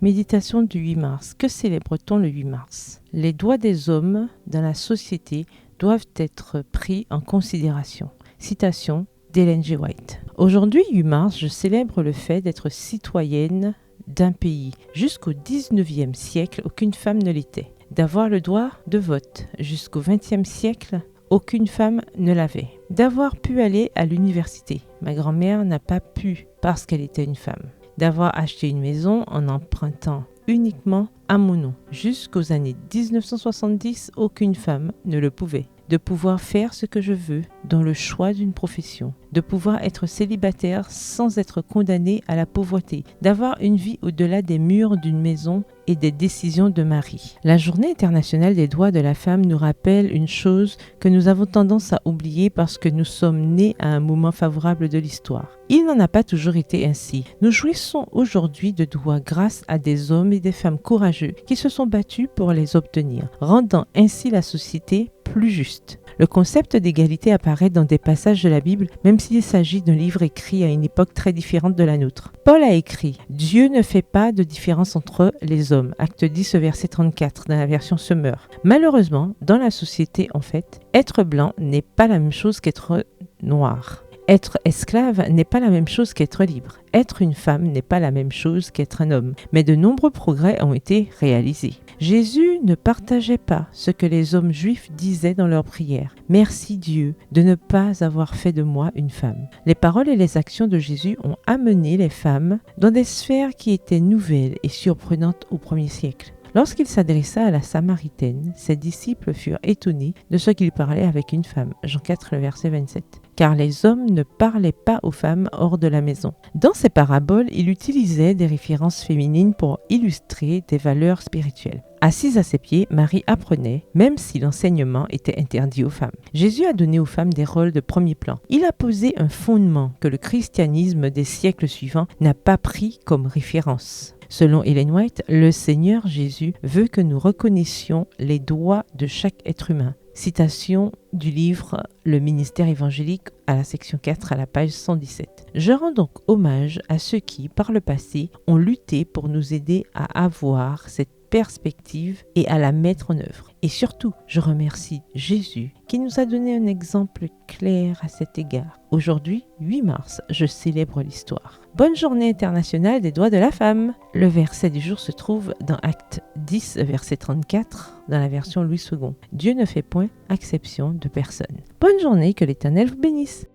Méditation du 8 mars. Que célèbre-t-on le 8 mars? Les droits des hommes dans la société doivent être pris en considération. Citation d'Ellen G. White. Aujourd'hui, 8 mars, je célèbre le fait d'être citoyenne d'un pays. Jusqu'au 19e siècle, aucune femme ne l'était. D'avoir le droit de vote. Jusqu'au 20e siècle, aucune femme ne l'avait. D'avoir pu aller à l'université. Ma grand-mère n'a pas pu parce qu'elle était une femme. D'avoir acheté une maison en empruntant uniquement à mon nom. Jusqu'aux années 1970, aucune femme ne le pouvait. De pouvoir faire ce que je veux dans le choix d'une profession, de pouvoir être célibataire sans être condamné à la pauvreté, d'avoir une vie au-delà des murs d'une maison et des décisions de mari. La Journée internationale des droits de la femme nous rappelle une chose que nous avons tendance à oublier parce que nous sommes nés à un moment favorable de l'histoire. Il n'en a pas toujours été ainsi. Nous jouissons aujourd'hui de droits grâce à des hommes et des femmes courageux qui se sont battus pour les obtenir, rendant ainsi la société plus juste. Le concept d'égalité apparaît dans des passages de la Bible, même s'il s'agit d'un livre écrit à une époque très différente de la nôtre. Paul a écrit « Dieu ne fait pas de différence entre les hommes ». Acte 10, verset 34, dans la version Semeur. Malheureusement, dans la société, en fait, être blanc n'est pas la même chose qu'être noir. Être esclave n'est pas la même chose qu'être libre. Être une femme n'est pas la même chose qu'être un homme. Mais de nombreux progrès ont été réalisés. Jésus ne partageait pas ce que les hommes juifs disaient dans leurs prières. « Merci Dieu de ne pas avoir fait de moi une femme ». Les paroles et les actions de Jésus ont amené les femmes dans des sphères qui étaient nouvelles et surprenantes au 1er siècle. Lorsqu'il s'adressa à la Samaritaine, ses disciples furent étonnés de ce qu'il parlait avec une femme. Jean 4, verset 27. Car les hommes ne parlaient pas aux femmes hors de la maison. Dans ses paraboles, il utilisait des références féminines pour illustrer des valeurs spirituelles. Assise à ses pieds, Marie apprenait, même si l'enseignement était interdit aux femmes. Jésus a donné aux femmes des rôles de premier plan. Il a posé un fondement que le christianisme des siècles suivants n'a pas pris comme référence. Selon Ellen White, le Seigneur Jésus veut que nous reconnaissions les droits de chaque être humain. Citation du livre Le ministère évangélique à la section 4 à la page 117. Je rends donc hommage à ceux qui, par le passé, ont lutté pour nous aider à avoir cette perspective et à la mettre en œuvre. Et surtout, je remercie Jésus qui nous a donné un exemple clair à cet égard. Aujourd'hui, 8 mars, je célèbre l'histoire. Bonne journée internationale des droits de la femme. Le verset du jour se trouve dans Acte 10, verset 34, dans la version Louis II. Dieu ne fait point exception de personne. Bonne journée, que l'Éternel vous bénisse.